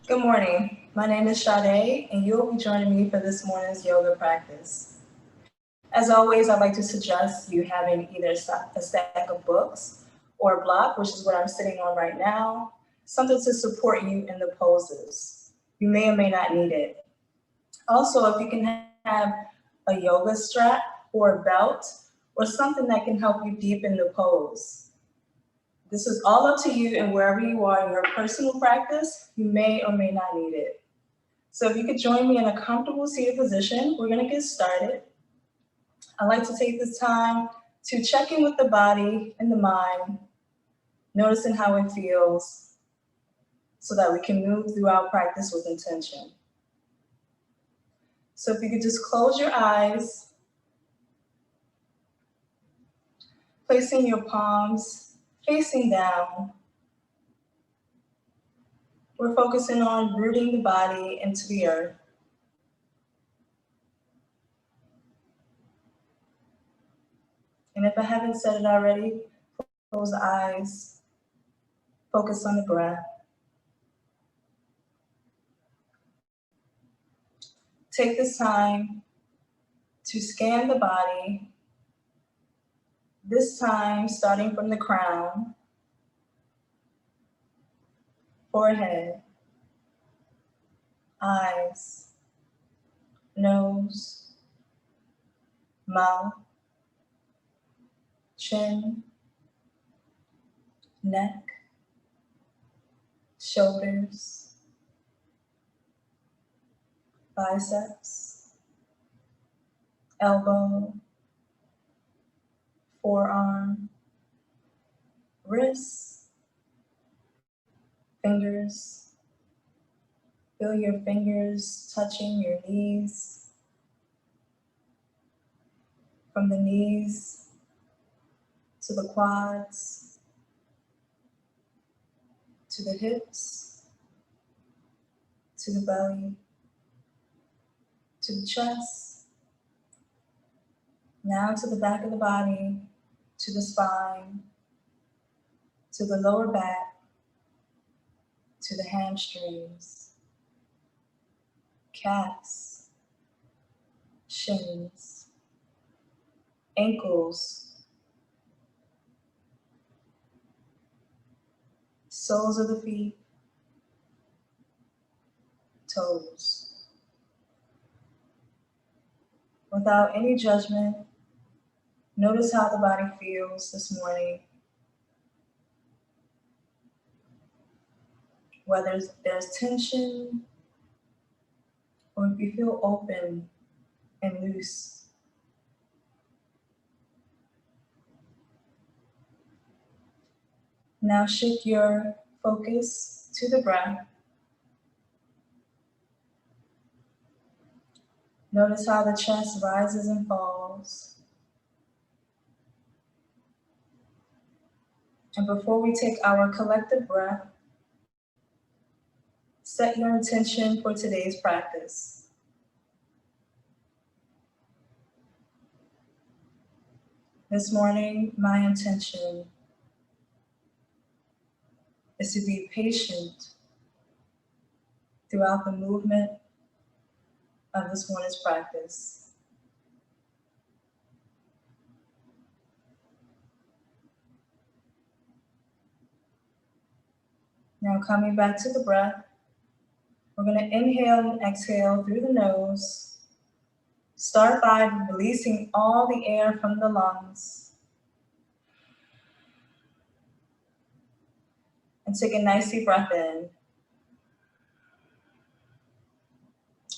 Good morning. My name is Sade, and you'll be joining me for this morning's yoga practice. As always, I'd like to suggest you having either a stack of books or a block, which is what I'm sitting on right now, something to support you in the poses. You may or may not need it. Also, if you can have a yoga strap or a belt or something that can help you deepen the pose. This is all up to you, and wherever you are in your personal practice, you may or may not need it. So if you could join me in a comfortable seated position, we're going to get started. I like to take this time to check in with the body and the mind, noticing how it feels so that we can move through our practice with intention. So if you could just close your eyes, placing your palms facing down. We're focusing on rooting the body into the earth. And if I haven't said it already, close the eyes, focus on the breath. Take this time to scan the body, this time starting from the crown, forehead, eyes, nose, mouth, chin, neck, shoulders, biceps, elbow, forearm, wrists, fingers. Feel your fingers touching your knees. From the knees to the quads, to the hips, to the belly, to the chest, now to the back of the body, to the spine, to the lower back, to the hamstrings, calves, shins, ankles, soles of the feet, toes. Without any judgment, notice how the body feels this morning. Whether there's tension or if you feel open and loose. Now shift your focus to the breath. Notice how the chest rises and falls. And before we take our collective breath, set your intention for today's practice. This morning, my intention is to be patient throughout the movement of this morning's practice. Now coming back to the breath, we're going to inhale and exhale through the nose. Start by releasing all the air from the lungs. And take a nice deep breath in.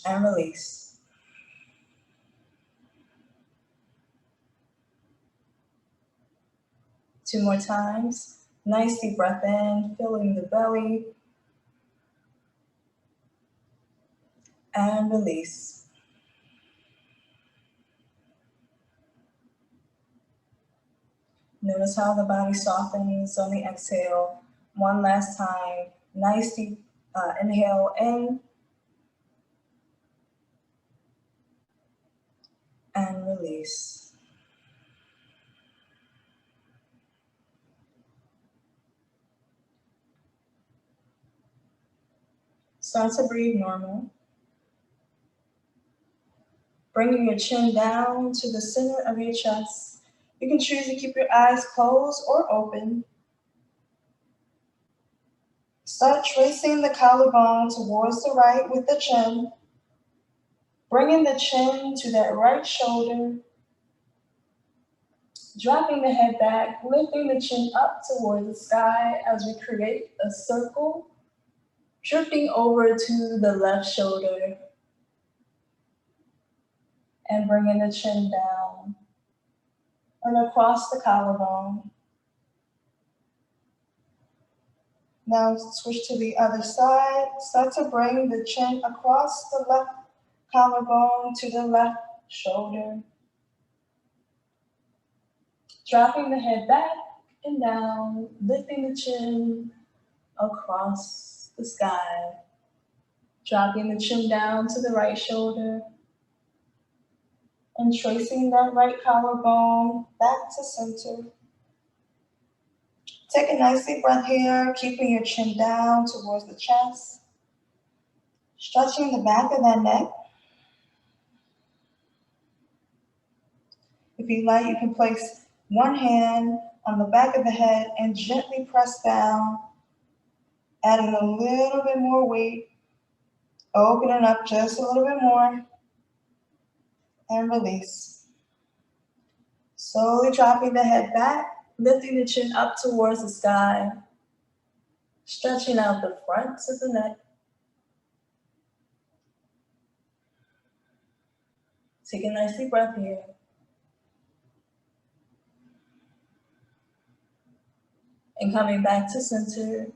And release. Two more times. Nice deep breath in, filling the belly. And release. Notice how the body softens on the exhale. One last time. Nice deep inhale in. And release. Start to breathe normal. Bringing your chin down to the center of your chest. You can choose to keep your eyes closed or open. Start tracing the collarbone towards the right with the chin. Bringing the chin to that right shoulder. Dropping the head back, lifting the chin up toward the sky as we create a circle. Drifting over to the left shoulder. And bringing the chin down and across the collarbone. Now switch to the other side. Start to bring the chin across the left collarbone to the left shoulder. Dropping the head back and down, lifting the chin across the sky. Dropping the chin down to the right shoulder. And tracing that right collarbone back to center. Take a nice deep breath here, keeping your chin down towards the chest. Stretching the back of that neck. If you like, you can place one hand on the back of the head and gently press down, adding a little bit more weight, opening up just a little bit more, and release. Slowly dropping the head back, lifting the chin up towards the sky, stretching out the front of the neck. Take a nice deep breath here. And coming back to center,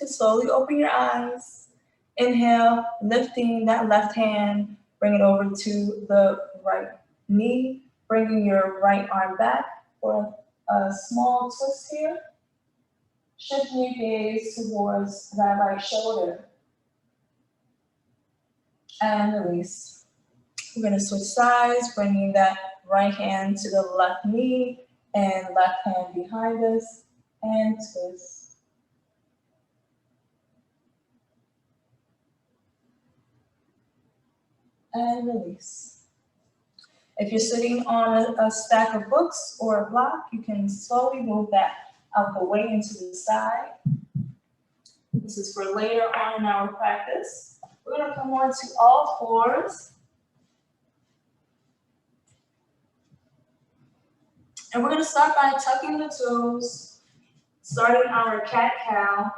and slowly open your eyes. Inhale, lifting that left hand, bring it over to the right knee, bringing your right arm back for a small twist here. Shifting your gaze towards that right shoulder. And release. We're going to switch sides, bringing that right hand to the left knee and left hand behind us, and twist. And release. If you're sitting on a stack of books or a block, you can slowly move that out the way into the side. This is for later on in our practice. We're going to come on to all fours. And we're going to start by tucking the toes, starting our cat-cow.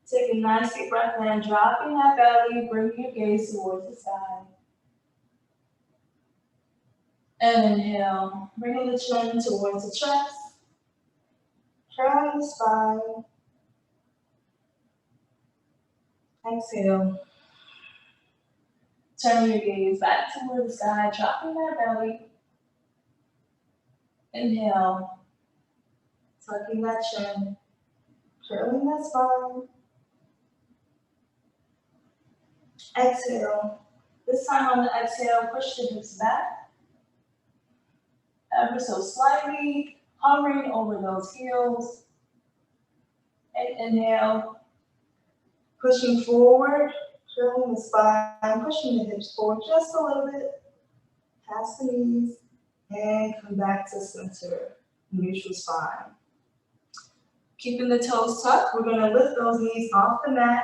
Take a nice deep breath in, dropping that belly, bringing your gaze towards the side. And inhale, bringing the chin towards the chest, curling the spine. Exhale. Turn your gaze back toward the sky, dropping that belly. Inhale, tucking that chin, curling that spine. Exhale. This time on the exhale, push the hips back. Ever so slightly, hovering over those heels. And inhale, pushing forward, curling the spine, pushing the hips forward just a little bit, past the knees, and come back to center, neutral spine. Keeping the toes tucked, we're going to lift those knees off the mat,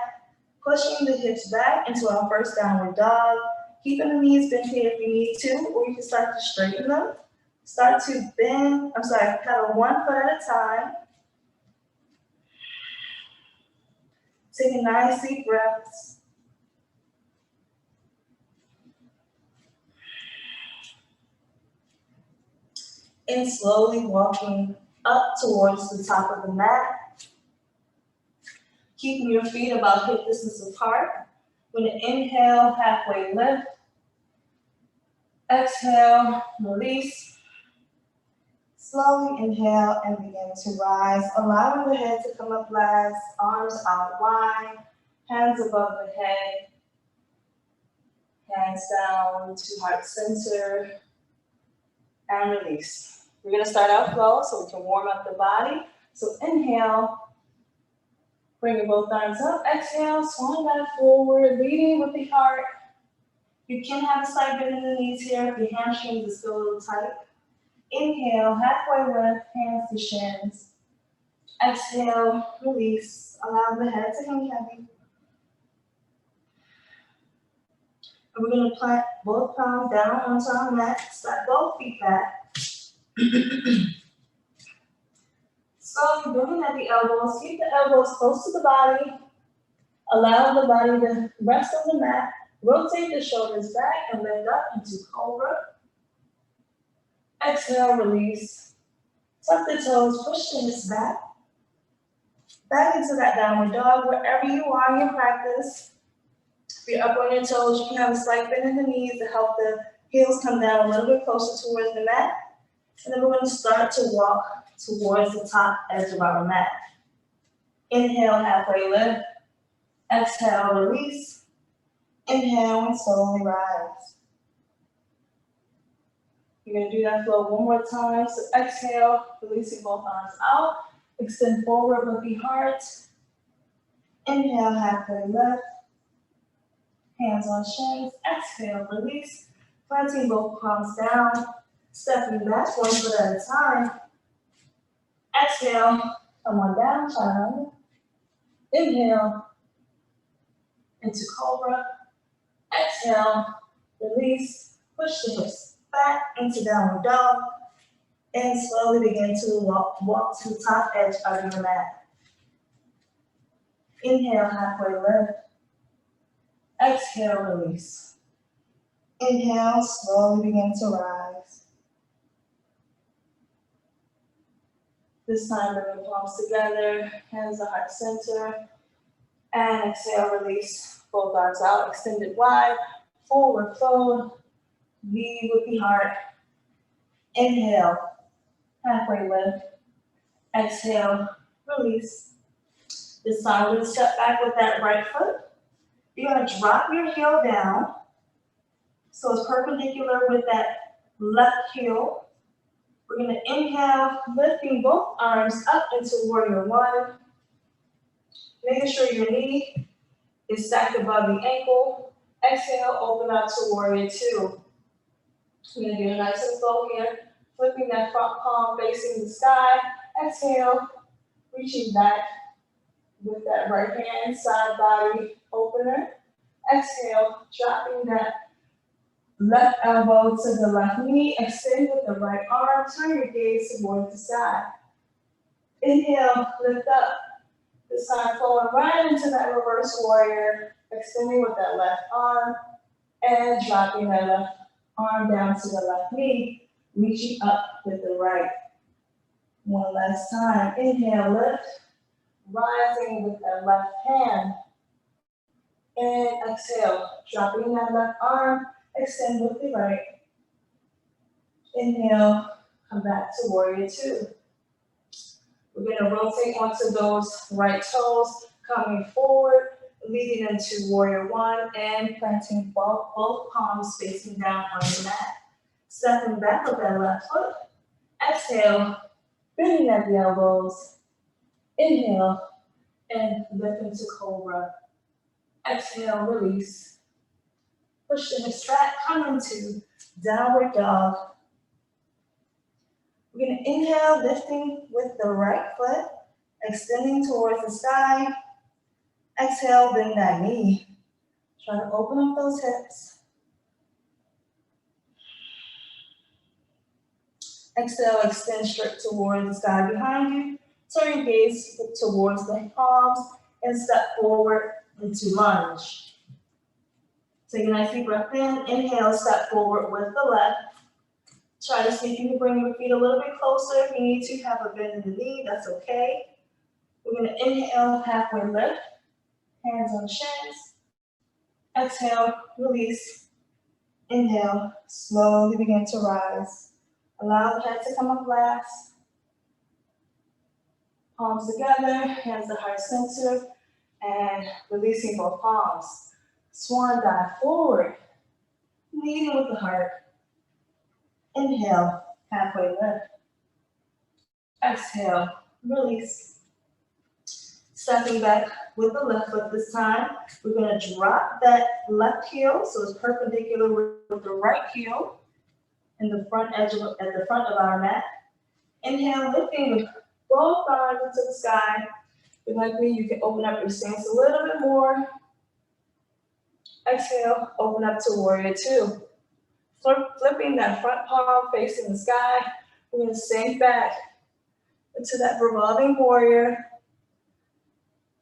pushing the hips back into our first downward dog, keeping the knees bent here if you need to, or you can start to straighten them. Start to pedal one foot at a time. Take a nice deep breath. And slowly walking up towards the top of the mat. Keeping your feet about hip distance apart. When you inhale, halfway lift. Exhale, release. Slowly inhale and begin to rise, allowing the head to come up last, arms out wide, hands above the head, hands down to heart center, and release. We're going to start out slow so we can warm up the body. So inhale, Bringing both arms up. Exhale, swan dive forward, leading with the heart. You can have a slight bend in the knees here if your hamstrings are still a little tight. Inhale, halfway lift, hands to shins. Exhale, release. Allow the head to hang heavy. And we're going to plant both palms down onto our mat. Step both feet back. Slowly bending at the elbows. Keep the elbows close to the body. Allow the body to rest on the mat. Rotate the shoulders back and lift up into cobra. Exhale, release. Tuck the toes, push the hips back. Back into that downward dog, wherever you are in your practice. If you're up on your toes, you can have a slight bend in the knees to help the heels come down a little bit closer towards the mat. And then we're going to start to walk towards the top edge of our mat. Inhale, halfway lift. Exhale, release. Inhale and slowly rise. You're going to do that flow one more time. So exhale, releasing both arms out. Extend forward with the heart. Inhale, halfway lift. Hands on shins. Exhale, release. Planting both palms down. Stepping back one foot at a time. Exhale, come on down, child. Inhale, into cobra. Exhale, release. Push the hips back into downward dog. And slowly begin to walk to the top edge of your mat. Inhale, halfway lift. Exhale, release. Inhale, slowly begin to rise. This time, bring the palms together, hands to heart center. And exhale, release. Both arms out, extended wide. Forward fold. Lead with the heart. Inhale, halfway lift. Exhale, release. This time, we're going to step back with that right foot. You're going to drop your heel down. So it's perpendicular with that left heel. We're going to inhale, lifting both arms up into warrior one. Making sure your knee is stacked above the ankle. Exhale, open up to warrior two. We're going to do a nice and slow here. Flipping that front palm facing the sky. Exhale, reaching back with that right hand, side body opener. Exhale, dropping that left elbow to the left knee. Extend with the right arm. Turn your gaze towards the side. Inhale, lift up. This time flowing right into that reverse warrior. Extending with that left arm. And dropping that left arm down to the left knee. Reaching up with the right. One last time. Inhale, lift. Rising with that left hand. And exhale, dropping that left arm. Extend with the right. Inhale, come back to warrior two. We're going to rotate onto those right toes, coming forward, leading into warrior one, and planting both palms facing down on the mat. Stepping back with that left foot. Exhale, bending at the elbows. Inhale, and lift into cobra. Exhale, release. Push the hips back, come into downward dog. We're going to inhale, lifting with the right foot, extending towards the sky. Exhale, bend that knee. Try to open up those hips. Exhale, extend straight towards the sky behind you. Turn your gaze towards the palms and step forward into lunge. Take a nice deep breath in. Inhale, step forward with the left. Try to see if you can bring your feet a little bit closer. If you need to have a bend in the knee, that's okay. We're going to inhale, halfway lift. Hands on shins. Exhale, release. Inhale, slowly begin to rise. Allow the head to come up last. Palms together, hands to heart center, and releasing both palms. Swan dive forward, leading with the heart. Inhale, halfway lift. Exhale, release. Stepping back with the left foot this time. We're going to drop that left heel so it's perpendicular with the right heel in the front edge of, at the front of our mat. Inhale, lifting with both arms into the sky. If you're like me, you can open up your stance a little bit more. Exhale, open up to warrior two. Flipping that front palm facing the sky. We're going to sink back into that revolving warrior.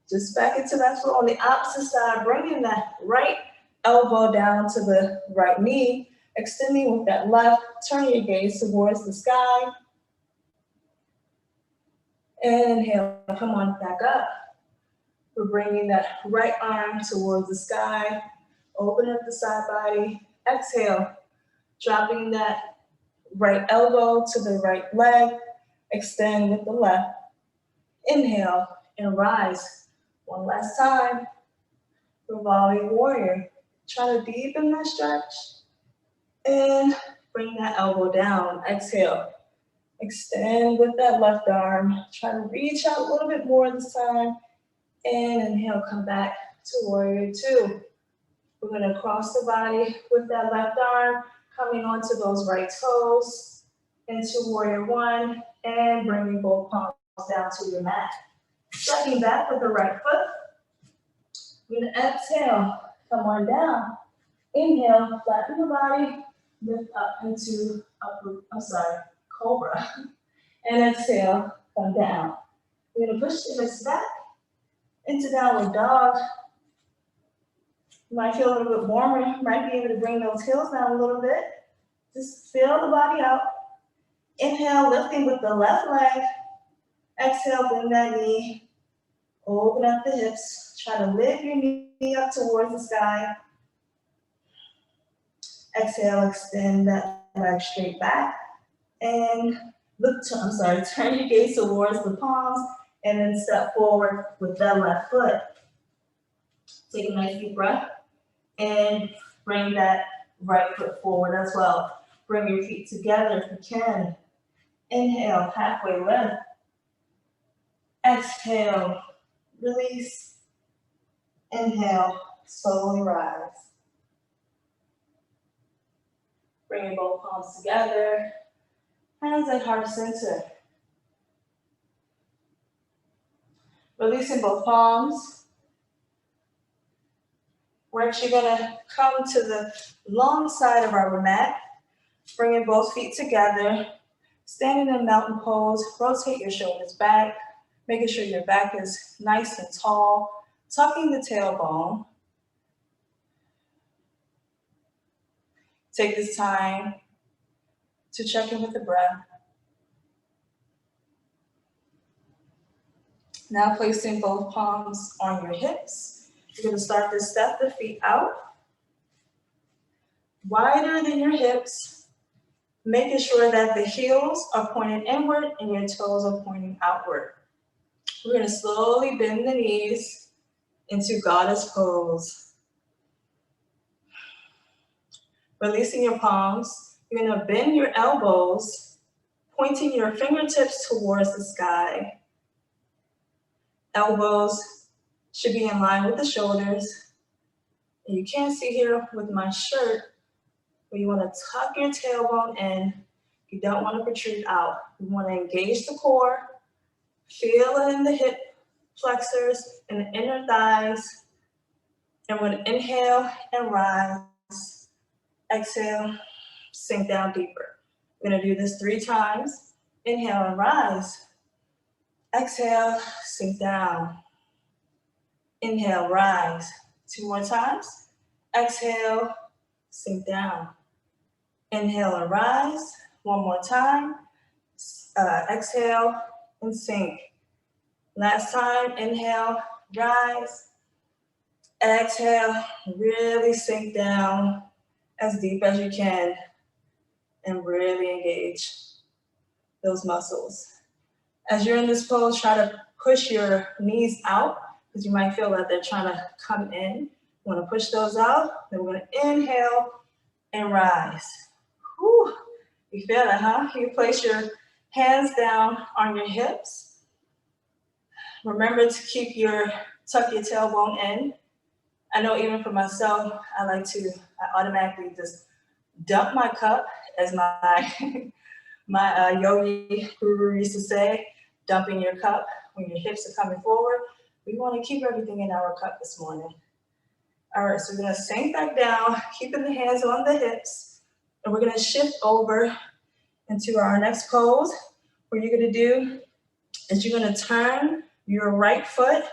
Just back into that flow on the opposite side, bringing that right elbow down to the right knee, extending with that left, turning your gaze towards the sky. Inhale, come on back up. We're bringing that right arm towards the sky, open up the side body. Exhale, dropping that right elbow to the right leg, extend with the left. Inhale and rise. One last time, revolving warrior. Try to deepen that stretch and bring that elbow down. Exhale, extend with that left arm. Try to reach out a little bit more this time. And inhale, come back to warrior two. We're gonna cross the body with that left arm, coming onto those right toes, into warrior one, and bringing both palms down to your mat. Stepping back with the right foot. We're gonna exhale, come on down. Inhale, flatten the body, lift up into cobra. And exhale, come down. We're gonna push the hips back into downward dog. You might feel a little bit warmer. You might be able to bring those heels down a little bit. Just feel the body out. Inhale, lifting with the left leg. Exhale, bring that knee. Open up the hips. Try to lift your knee up towards the sky. Exhale, extend that leg straight back. And turn your gaze towards the palms and then step forward with that left foot. Take a nice deep breath and bring that right foot forward as well. Bring your feet together if you can. Inhale, halfway lift. Exhale, release. Inhale, slowly rise. Bringing both palms together. Hands at heart center. Releasing both palms. We're actually gonna come to the long side of our mat. Bringing both feet together. Standing in mountain pose, rotate your shoulders back, making sure your back is nice and tall, tucking the tailbone. Take this time to check in with the breath. Now placing both palms on your hips. You're gonna start to step the feet out, wider than your hips, making sure that the heels are pointed inward and your toes are pointing outward. We're gonna slowly bend the knees into goddess pose. Releasing your palms, you're gonna bend your elbows, pointing your fingertips towards the sky. Elbows should be in line with the shoulders. And you can't see here with my shirt, but you wanna tuck your tailbone in. You don't wanna protrude out. You wanna engage the core, feel it in the hip flexors and the inner thighs. And we're gonna inhale and rise. Exhale, sink down deeper. We're gonna do this 3 times. Inhale and rise. Exhale, sink down. Inhale, rise. 2 more times. Exhale, sink down. Inhale and rise. 1 more time. Exhale and sink. Last time, inhale, rise. Exhale, really sink down as deep as you can and really engage those muscles. As you're in this pose, try to push your knees out because you might feel that they're trying to come in. You want to push those out. Then we're going to inhale and rise. Whew. You feel it, huh? You place your hands down on your hips. Remember to tuck your tailbone in. I know even for myself, I automatically just dump my cup, as my yogi guru used to say, dumping your cup when your hips are coming forward. We want to keep everything in our cup this morning. All right, so we're gonna sink back down, keeping the hands on the hips, and we're gonna shift over into our next pose. What you're gonna do is you're gonna turn your right foot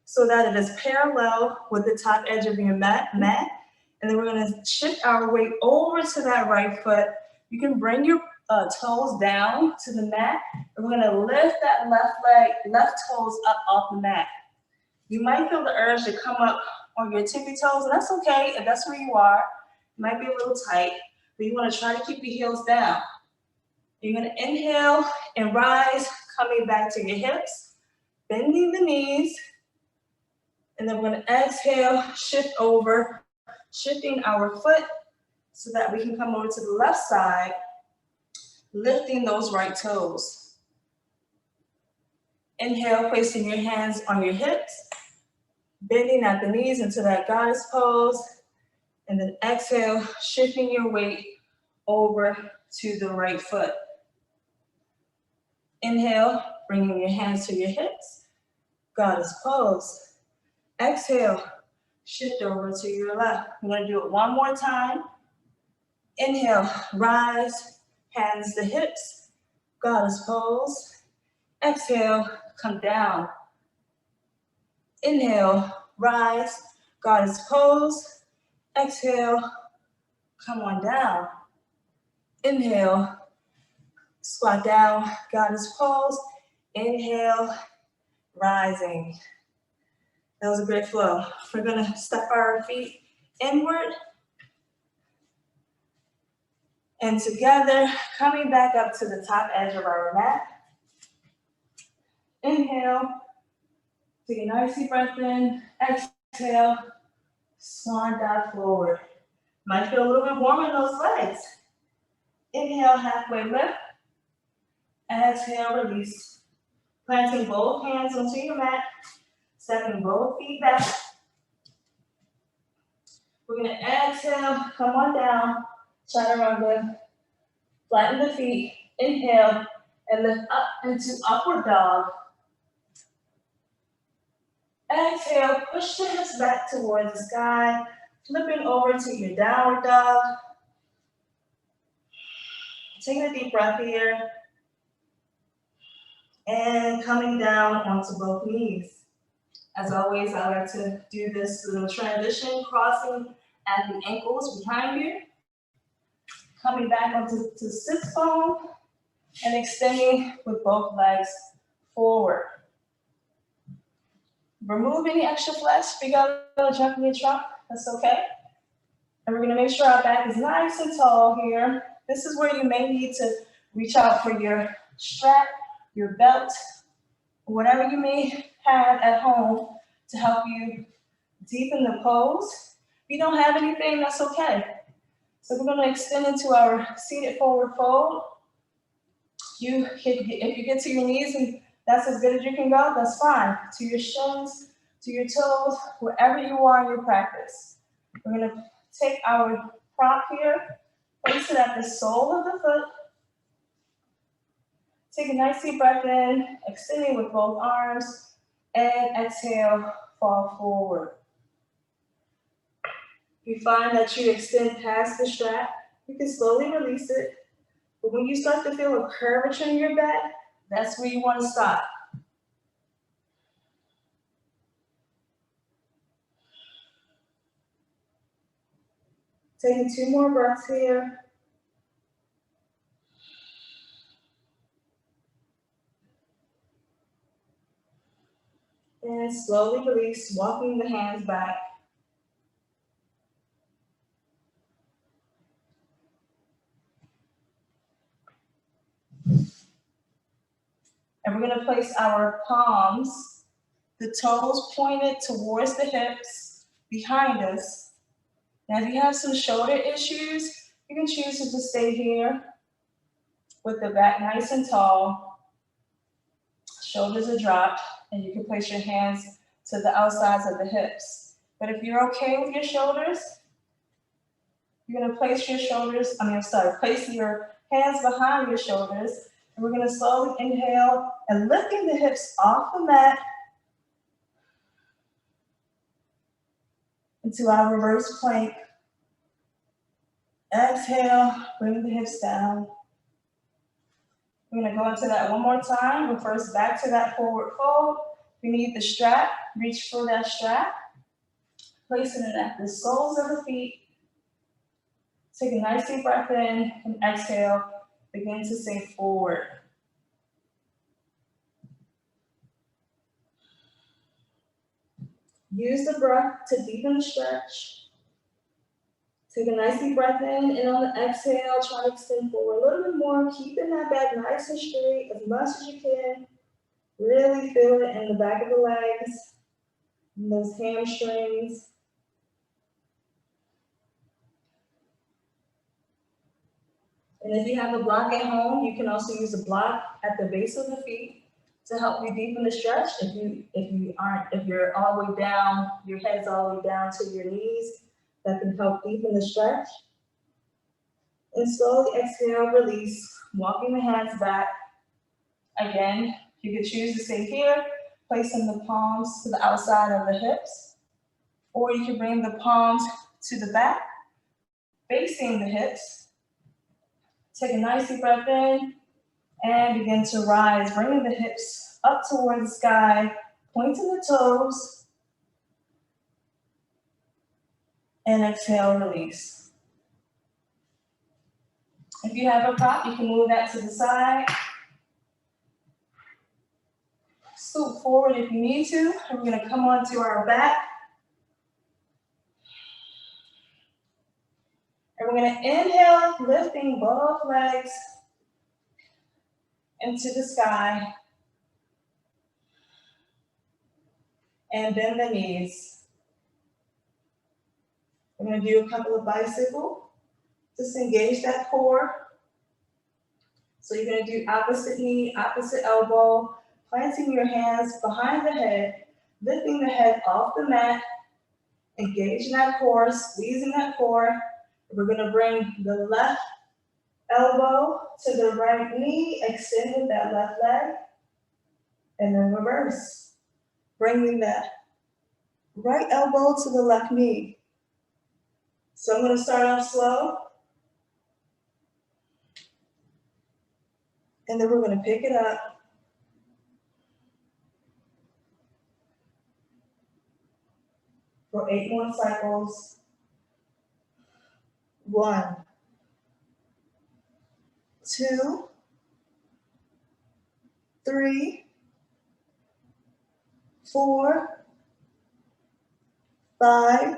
so that it is parallel with the top edge of your mat, and then we're gonna shift our weight over to that right foot. You can bring your toes down to the mat, and we're gonna lift that left toes up off the mat. You might feel the urge to come up on your tippy toes, and that's okay if that's where you are. It might be a little tight, but you wanna try to keep your heels down. You're gonna inhale and rise, coming back to your hips, bending the knees, and then we're gonna exhale, shift over, shifting our foot so that we can come over to the left side, lifting those right toes. Inhale, placing your hands on your hips, bending at the knees into that goddess pose, and then exhale, shifting your weight over to the right foot. Inhale, bringing your hands to your hips, goddess pose. Exhale, shift over to your left. We're gonna do it one more time. Inhale, rise, hands to hips, goddess pose. Exhale, come down. Inhale, rise, goddess pose. Exhale, come on down. Inhale, squat down, goddess pose. Inhale, rising. That was a great flow. We're gonna step our feet inward and together, coming back up to the top edge of our mat. Inhale, take a nice deep breath in. Exhale, swan dive forward. Might feel a little bit warm in those legs. Inhale, halfway lift. Exhale, release. Planting both hands onto your mat, stepping both feet back. We're gonna exhale, come on down, chaturanga, flatten the feet, inhale, and lift up into upward dog. Exhale, push the hips back towards the sky, flipping over to your downward dog. Taking a deep breath here, and coming down onto both knees. As always, I like to do this little transition, crossing at the ankles behind you, coming back onto sit bone, and extending with both legs forward. Remove any extra flesh. If you got a little jump in your trunk, that's okay. And we're gonna make sure our back is nice and tall here. This is where you may need to reach out for your strap, your belt, whatever you may have at home to help you deepen the pose. If you don't have anything, that's okay. So we're gonna extend into our seated forward fold. If you get to your knees and that's as good as you can go, that's fine. To your shins, to your toes, wherever you are in your practice. We're gonna take our prop here, place it at the sole of the foot. Take a nice deep breath in, extending with both arms, and exhale, fall forward. If you find that you extend past the strap, you can slowly release it. But when you start to feel a curvature in your back, that's where you want to stop. Taking 2 more breaths here. And slowly release, walking the hands back. And we're going to place our palms, the toes pointed towards the hips, behind us. Now, if you have some shoulder issues, you can choose to just stay here with the back nice and tall. Shoulders are dropped. and you can place your hands to the outsides of the hips. But if you're okay with your shoulders, you're gonna place your shoulders, place your hands behind your shoulders, and we're gonna slowly inhale and lifting the hips off the mat into our reverse plank. Exhale, bring the hips down. We're gonna go into that one more time, but first back to that forward fold. If you need the strap, reach for that strap. Placing it at the soles of the feet. Take a nice deep breath in and exhale. Begin to sink forward. Use the breath to deepen the stretch. Take a nice deep breath in, and on the exhale, try to extend forward a little bit more, keeping that back nice and straight as much as you can. Really feel it in the back of the legs, and those hamstrings. And if you have a block at home, you can also use a block at the base of the feet to help you deepen the stretch. If you're all the way down, your head's all the way down to your knees, that can help deepen the stretch. And slowly exhale, release, walking the hands back. Again, you could choose to stay here, placing the palms to the outside of the hips, or you can bring the palms to the back, facing the hips. Take a nice deep breath in and begin to rise, bringing the hips up towards the sky, pointing the toes, and exhale, release. If you have a prop, you can move that to the side. Scoot forward if you need to, and we're gonna come onto our back. And we're gonna inhale, lifting both legs into the sky. And bend the knees. We're gonna do a couple of bicycle. Just engage that core. So you're gonna do opposite knee, opposite elbow, planting your hands behind the head, lifting the head off the mat, engaging that core, squeezing that core. We're gonna bring the left elbow to the right knee, extend with that left leg, and then reverse. Bringing that right elbow to the left knee. So I'm gonna start off slow, and then we're gonna pick it up. For 8 more cycles. 1, 2, 3, 4, 5,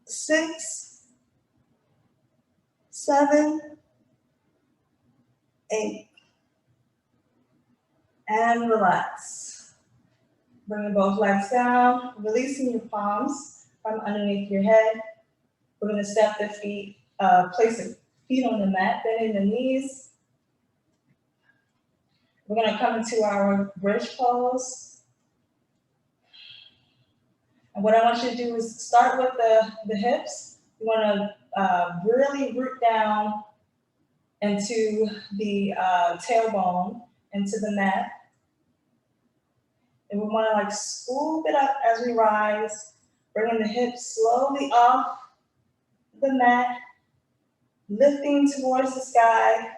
6, 7, 8. And relax. Bringing both legs down, releasing your palms from underneath your head. We're gonna step the feet, place the feet on the mat, bending the knees. We're gonna come into our bridge pose. And what I want you to do is start with the hips. You wanna really root down into the tailbone, into the mat. And we wanna like scoop it up as we rise, bringing the hips slowly off the mat, lifting towards the sky,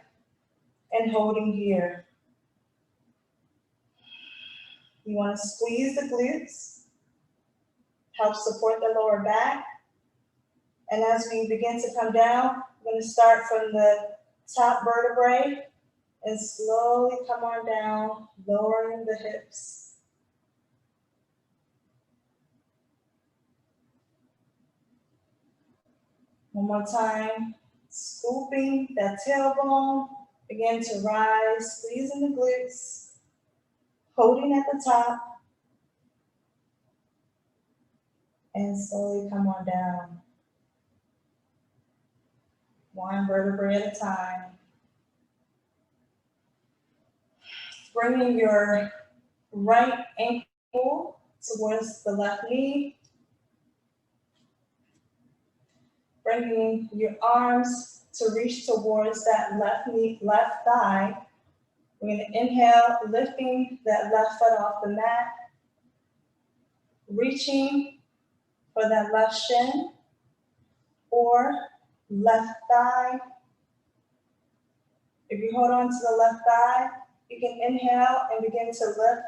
and holding here. You want to squeeze the glutes, help support the lower back. And as we begin to come down, we're going to start from the top vertebrae and slowly come on down, lowering the hips. One more time, scooping that tailbone, begin to rise, squeezing the glutes, holding at the top, and slowly come on down. One vertebrae at a time. Bringing your right ankle towards the left knee, bringing your arms to reach towards that left knee, left thigh. We're going to inhale, lifting that left foot off the mat, reaching for that left shin or left thigh. If you hold on to the left thigh, you can inhale and begin to lift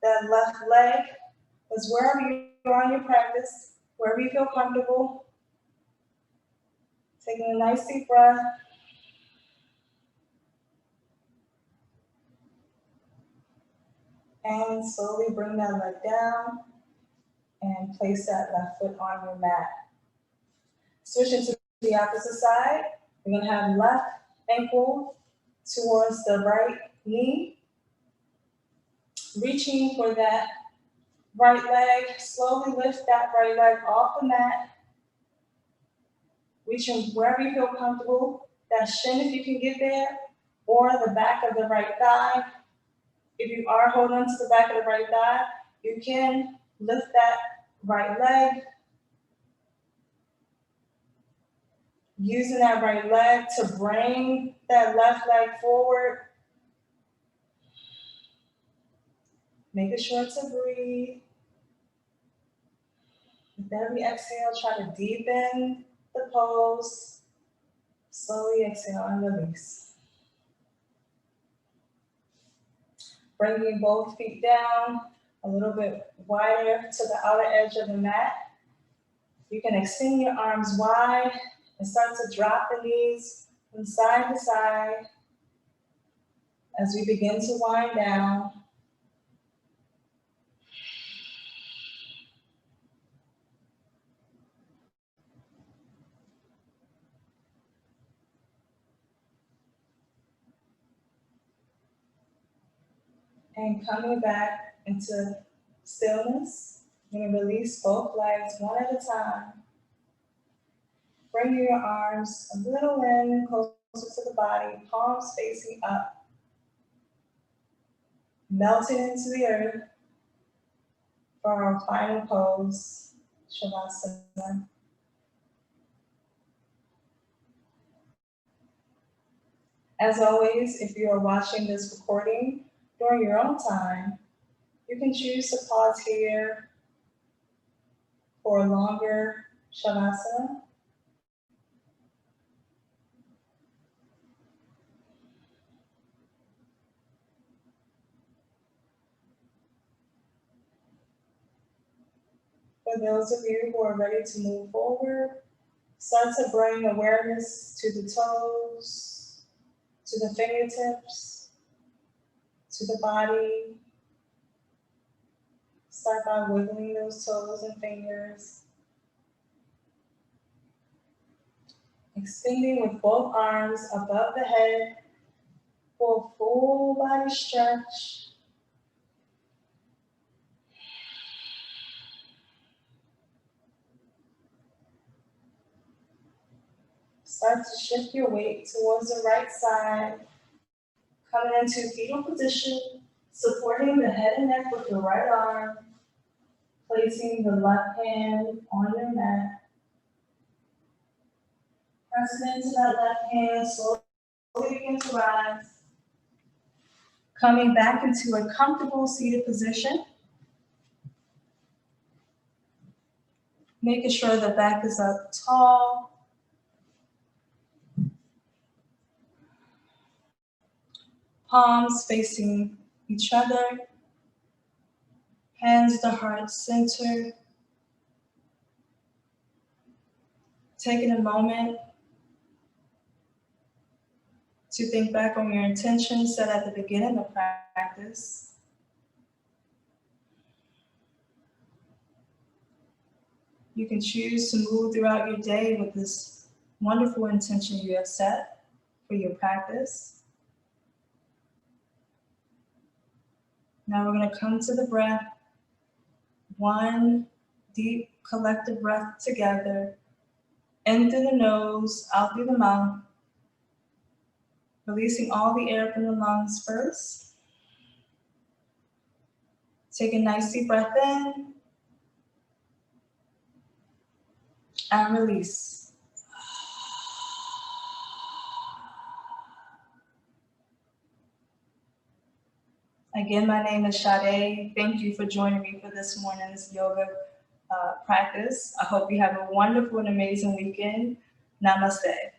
that left leg. Because wherever you are in your practice, wherever you feel comfortable, taking a nice deep breath. And slowly bring that leg down and place that left foot on your mat. Switching to the opposite side, we're going to have left ankle towards the right knee. Reaching for that right leg, slowly lift that right leg off the mat. Reaching wherever you feel comfortable, that shin if you can get there, or the back of the right thigh. If you are holding to the back of the right thigh, you can lift that right leg, using that right leg to bring that left leg forward. Making sure to breathe. With every exhale, try to deepen the pose. Slowly exhale and release. Bringing both feet down a little bit wider to the outer edge of the mat. You can extend your arms wide and start to drop the knees from side to side as we begin to wind down. And coming back into stillness, you're going to release both legs one at a time. Bring your arms a little in, closer to the body, palms facing up. Melting into the earth for our final pose, Shavasana. As always, if you are watching this recording during your own time, you can choose to pause here for a longer Shavasana. For those of you who are ready to move forward, start to bring awareness to the toes, to the fingertips, to the body. Start by wiggling those toes and fingers. Extending with both arms above the head for a full body stretch. Start to shift your weight towards the right side. Coming into fetal position, supporting the head and neck with the right arm. Placing the left hand on your mat. Pressing into that left hand, slowly begin to rise. Coming back into a comfortable seated position. Making sure the back is up tall. Palms facing each other. Hands to heart center. Taking a moment to think back on your intentions set at the beginning of practice. You can choose to move throughout your day with this wonderful intention you have set for your practice. Now we're going to come to the breath. One deep collective breath together. In through the nose, out through the mouth. Releasing all the air from the lungs first. Take a nice deep breath in and release. Again, my name is Sade. Thank you for joining me for this morning's yoga practice. I hope you have a wonderful and amazing weekend. Namaste.